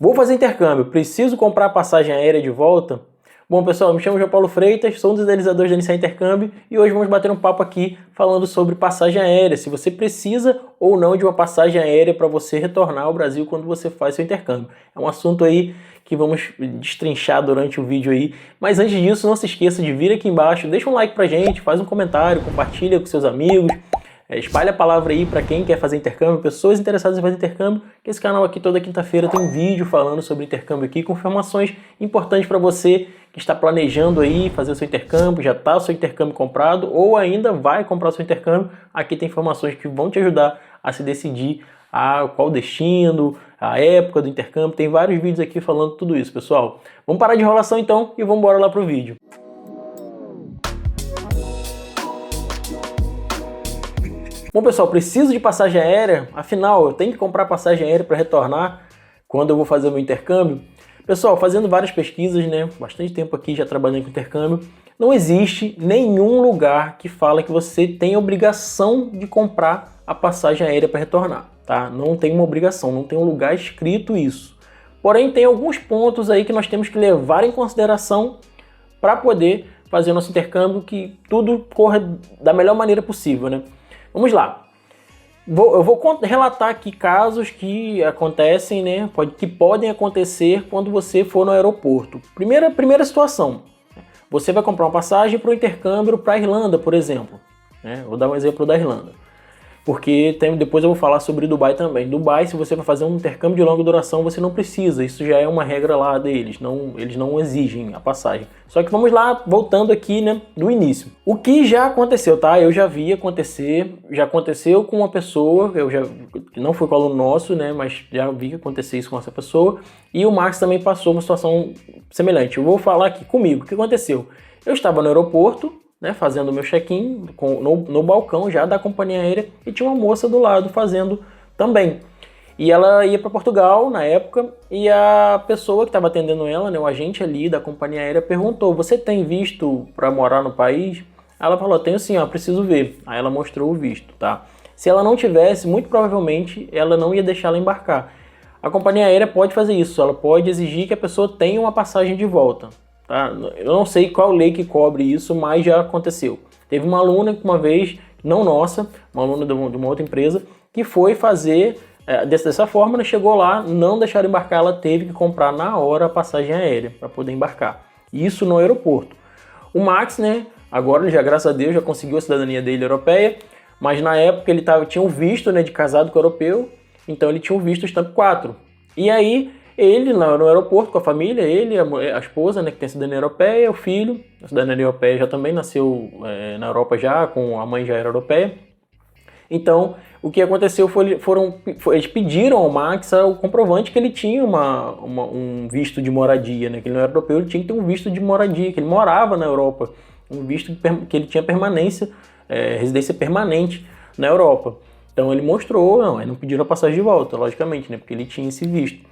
Vou fazer intercâmbio, preciso comprar a passagem aérea de volta? Bom, pessoal, me chamo João Paulo Freitas, sou um dos idealizadores da Iniciar Intercâmbio e hoje vamos bater um papo aqui falando sobre passagem aérea, se você precisa ou não de uma passagem aérea para você retornar ao Brasil quando você faz seu intercâmbio. É um assunto aí que vamos destrinchar durante o vídeo aí, mas antes disso, não se esqueça de vir aqui embaixo, deixa um like pra gente, faz um comentário, compartilha com seus amigos, espalha a palavra aí para quem quer fazer intercâmbio, pessoas interessadas em fazer intercâmbio, que esse canal aqui toda quinta-feira tem um vídeo falando sobre intercâmbio aqui, com informações importantes para você que está planejando aí fazer o seu intercâmbio, já está o seu intercâmbio comprado ou ainda vai comprar o seu intercâmbio. Aqui tem informações que vão te ajudar a se decidir qual destino, a época do intercâmbio, tem vários vídeos aqui falando tudo isso, pessoal. Vamos parar de enrolação então e vamos embora lá pro vídeo. Bom, pessoal, preciso de passagem aérea? Afinal, eu tenho que comprar passagem aérea para retornar quando eu vou fazer o meu intercâmbio? Pessoal, fazendo várias pesquisas, né? Bastante tempo aqui já trabalhando com intercâmbio, não existe nenhum lugar que fala que você tem obrigação de comprar a passagem aérea para retornar, tá? Não tem uma obrigação, não tem um lugar escrito isso. Porém, tem alguns pontos aí que nós temos que levar em consideração para poder fazer o nosso intercâmbio, que tudo corra da melhor maneira possível, né? Vamos lá. Eu vou relatar aqui casos que acontecem, né? Que podem acontecer quando você for no aeroporto. Primeira situação. Você vai comprar uma passagem para o intercâmbio para a Irlanda, por exemplo. Vou dar um exemplo da Irlanda. Porque depois eu vou falar sobre Dubai também. Dubai, se você vai fazer um intercâmbio de longa duração, você não precisa. Isso já é uma regra lá deles. Eles não exigem a passagem. Só que vamos lá, voltando aqui, né, do início. O que já aconteceu, tá? Eu já vi acontecer. Já aconteceu com uma pessoa, que não foi com o aluno nosso, né, mas já vi acontecer isso com essa pessoa. E o Max também passou uma situação semelhante. Eu vou falar aqui comigo. O que aconteceu? Eu estava no aeroporto, né, fazendo o meu check-in no balcão já da companhia aérea e tinha uma moça do lado fazendo também. E ela ia para Portugal na época e a pessoa que estava atendendo ela, né, o agente ali da companhia aérea, perguntou: você tem visto para morar no país? Ela falou: tenho sim, preciso ver. Aí ela mostrou o visto, tá? Se ela não tivesse, muito provavelmente ela não ia deixar ela embarcar. A companhia aérea pode fazer isso, ela pode exigir que a pessoa tenha uma passagem de volta. Tá? Eu não sei qual lei que cobre isso, mas já aconteceu. Teve uma aluna uma vez, não nossa, uma aluna de uma outra empresa, que foi fazer dessa forma, né? Chegou lá, não deixaram embarcar, ela teve que comprar na hora a passagem aérea para poder embarcar. Isso no aeroporto. O Max, né, agora ele já, graças a Deus, já conseguiu a cidadania dele europeia, mas na época ele tinha um visto, né, de casado com o europeu, então ele tinha um visto Stamp 4. E aí ele lá no aeroporto com a família, ele, a esposa, né, que tem a cidadania europeia, o filho, a cidadania europeia já também nasceu na Europa já, com a mãe já era europeia. Então, o que aconteceu eles pediram ao Max o comprovante que ele tinha um visto de moradia, né, que ele não era europeu, ele tinha que ter um visto de moradia, que ele morava na Europa, um visto que ele tinha permanência, residência permanente na Europa. Então ele mostrou, não pediram a passagem de volta, logicamente, né, porque ele tinha esse visto.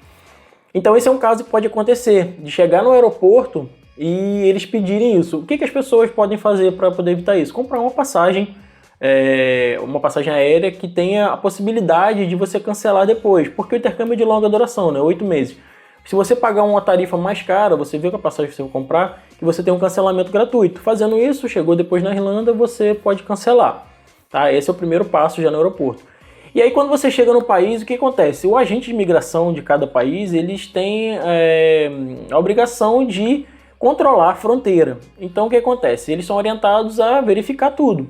Então esse é um caso que pode acontecer, de chegar no aeroporto e eles pedirem isso. O que as pessoas podem fazer para poder evitar isso? Comprar uma passagem aérea que tenha a possibilidade de você cancelar depois, porque o intercâmbio é de longa duração, né, 8 meses. Se você pagar uma tarifa mais cara, você vê com a passagem que você vai comprar, que você tem um cancelamento gratuito. Fazendo isso, chegou depois na Irlanda, você pode cancelar. Tá? Esse é o primeiro passo já no aeroporto. E aí quando você chega no país, o que acontece? O agente de imigração de cada país, eles têm a obrigação de controlar a fronteira. Então o que acontece? Eles são orientados a verificar tudo.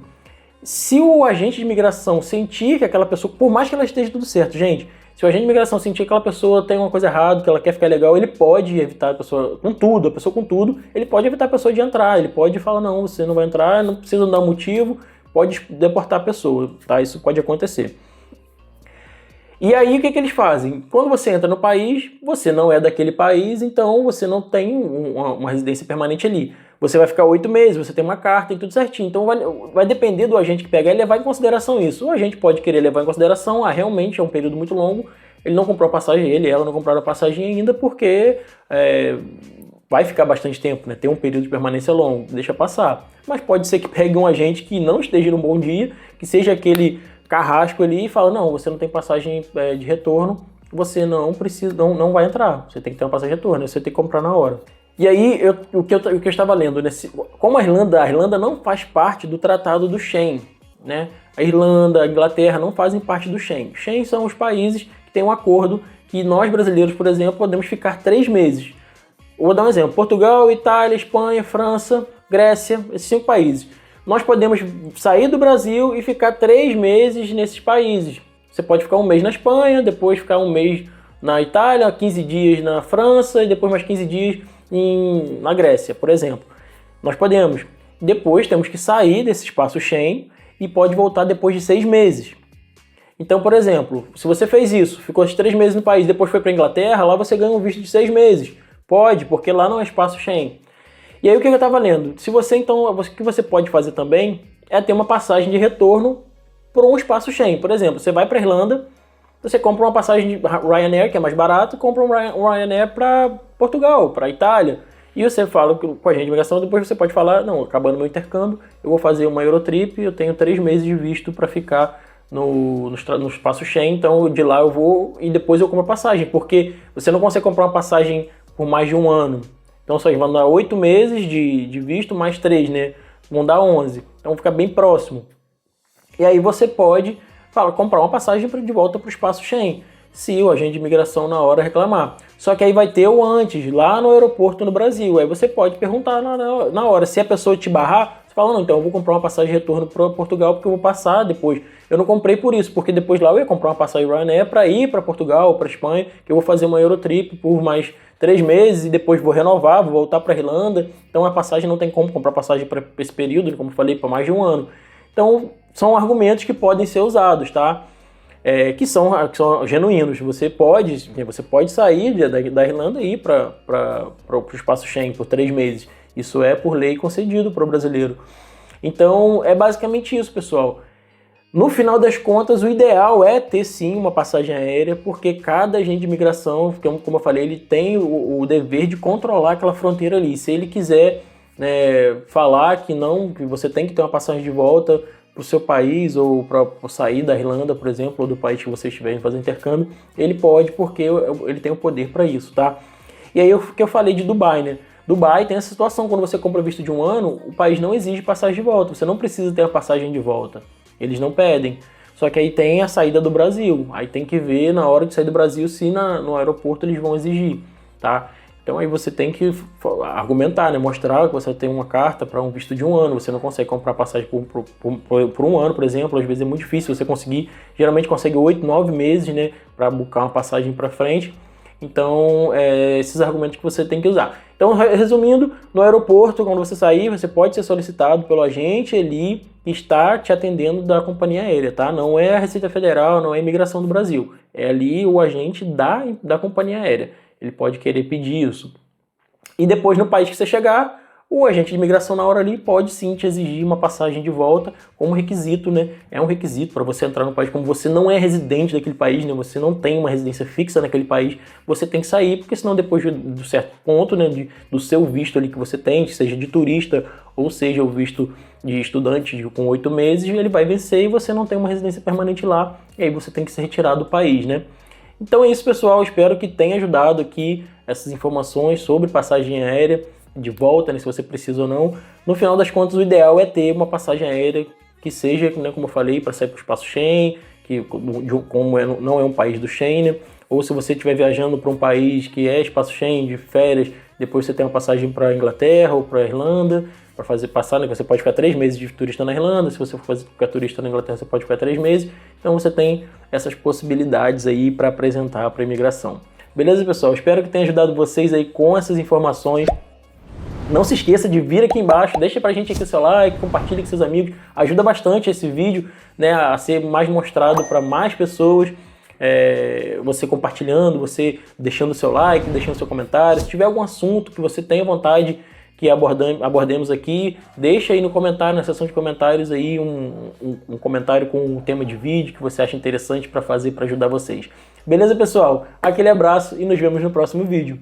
Se o agente de imigração sentir que aquela pessoa, por mais que ela esteja tudo certo, gente, se o agente de imigração sentir que aquela pessoa tem uma coisa errada, que ela quer ficar legal, ele pode evitar a pessoa com tudo, ele pode evitar a pessoa de entrar, ele pode falar: não, você não vai entrar, não precisa dar motivo, pode deportar a pessoa, tá? Isso pode acontecer. E aí o que eles fazem? Quando você entra no país, você não é daquele país, então você não tem uma residência permanente ali. Você vai ficar 8 meses, você tem uma carta e tudo certinho. Então vai depender do agente que pegar e levar em consideração isso. O agente pode querer levar em consideração, realmente é um período muito longo, ele não comprou a passagem, ela não compraram a passagem ainda porque vai ficar bastante tempo, né? Tem um período de permanência longo, deixa passar. Mas pode ser que pegue um agente que não esteja num bom dia, que seja aquele carrasco ali e fala: não, você não tem passagem de retorno, você não precisa, não vai entrar. Você tem que ter uma passagem de retorno, você tem que comprar na hora. E aí, o que eu estava lendo, como a Irlanda não faz parte do Tratado do Schengen, né? A Irlanda, a Inglaterra não fazem parte do Schengen. Schengen são os países que têm um acordo que nós brasileiros, por exemplo, podemos ficar 3 meses. Vou dar um exemplo: Portugal, Itália, Espanha, França, Grécia, esses 5 países. Nós podemos sair do Brasil e ficar 3 meses nesses países. Você pode ficar 1 mês na Espanha, depois ficar 1 mês na Itália, 15 dias na França e depois mais 15 dias na Grécia, por exemplo. Nós podemos. Depois temos que sair desse espaço Schengen e pode voltar depois de 6 meses. Então, por exemplo, se você fez isso, ficou 3 meses no país, depois foi para a Inglaterra, lá você ganha um visto de 6 meses. Pode, porque lá não é espaço Schengen. E aí o que eu estava lendo? Se você, então, o que você pode fazer também é ter uma passagem de retorno para um espaço Schengen. Por exemplo, você vai para a Irlanda, você compra uma passagem de Ryanair, que é mais barato, compra um Ryanair para Portugal, para Itália. E você fala com a agente de imigração, depois você pode falar, não, acabando meu intercâmbio, eu vou fazer uma Eurotrip, eu tenho 3 meses de visto para ficar no espaço Schengen, então de lá eu vou e depois eu compro a passagem, porque você não consegue comprar uma passagem por mais de 1 ano. Então só vão dar 8 meses de visto, mais 3, né? Vão dar 11. Então fica bem próximo. E aí você pode comprar uma passagem de volta para o espaço Schengen, se o agente de imigração na hora reclamar. Só que aí vai ter o antes, lá no aeroporto no Brasil. Aí você pode perguntar na hora. Se a pessoa te barrar, você fala, não, então eu vou comprar uma passagem de retorno para Portugal porque eu vou passar depois. Eu não comprei por isso, porque depois lá eu ia comprar uma passagem Ryanair para ir para Portugal, para Espanha, que eu vou fazer uma Eurotrip por mais 3 meses e depois vou renovar, vou voltar para a Irlanda. Então a passagem não tem como comprar passagem para esse período, como eu falei, para mais de 1 ano. Então são argumentos que podem ser usados, tá? Que são genuínos. Você pode sair da Irlanda e ir para o espaço Schengen por 3 meses. Isso é por lei concedido para o brasileiro. Então é basicamente isso, pessoal. No final das contas, o ideal é ter sim uma passagem aérea, porque cada agente de imigração, como eu falei, ele tem o dever de controlar aquela fronteira ali. Se ele quiser falar que você tem que ter uma passagem de volta para o seu país ou para sair da Irlanda, por exemplo, ou do país que você estiver fazendo intercâmbio, ele pode, porque ele tem o poder para isso, tá? E aí que eu falei de Dubai, né? Dubai tem essa situação, quando você compra visto de 1 ano, o país não exige passagem de volta, você não precisa ter a passagem de volta, eles não pedem. Só que aí tem a saída do Brasil, aí tem que ver na hora de sair do Brasil se no aeroporto eles vão exigir, tá? Então aí você tem que argumentar, né? Mostrar que você tem uma carta para um visto de 1 ano, você não consegue comprar passagem por 1 ano, por exemplo, às vezes é muito difícil você conseguir, geralmente consegue 8, 9 meses, né? Para buscar uma passagem para frente. Então, esses argumentos que você tem que usar. Então, resumindo, no aeroporto, quando você sair, você pode ser solicitado pelo agente ali que está te atendendo da companhia aérea, tá? Não é a Receita Federal, não é a Imigração do Brasil. É ali o agente da companhia aérea. Ele pode querer pedir isso. E depois, no país que você chegar, o agente de imigração na hora ali pode sim te exigir uma passagem de volta como requisito, né? É um requisito para você entrar no país. Como você não é residente daquele país, né? Você não tem uma residência fixa naquele país, você tem que sair, porque senão depois do certo ponto, né, do seu visto ali que você tem, seja de turista ou seja o visto de estudante com 8 meses, ele vai vencer e você não tem uma residência permanente lá, e aí você tem que se retirar do país, né? Então é isso, pessoal. Espero que tenha ajudado aqui essas informações sobre passagem aérea de volta, né, se você precisa ou não. No final das contas, o ideal é ter uma passagem aérea que seja, né, como eu falei, para sair para o espaço Schengen, que não é um país do Schengen, né? Ou se você estiver viajando para um país que é espaço Schengen, de férias, depois você tem uma passagem para a Inglaterra ou para a Irlanda, para fazer passar, né? Você pode ficar 3 meses de turista na Irlanda, se você for ficar turista na Inglaterra, você pode ficar 3 meses. Então você tem essas possibilidades aí para apresentar para a imigração. Beleza, pessoal? Espero que tenha ajudado vocês aí com essas informações. Não se esqueça de vir aqui embaixo, deixa pra gente aqui o seu like, compartilhe com seus amigos, ajuda bastante esse vídeo, né, a ser mais mostrado para mais pessoas. Você compartilhando, você deixando o seu like, deixando o seu comentário. Se tiver algum assunto que você tenha vontade que abordemos aqui, deixa aí no comentário, na seção de comentários aí um comentário com um tema de vídeo que você acha interessante para fazer para ajudar vocês. Beleza, pessoal? Aquele abraço e nos vemos no próximo vídeo.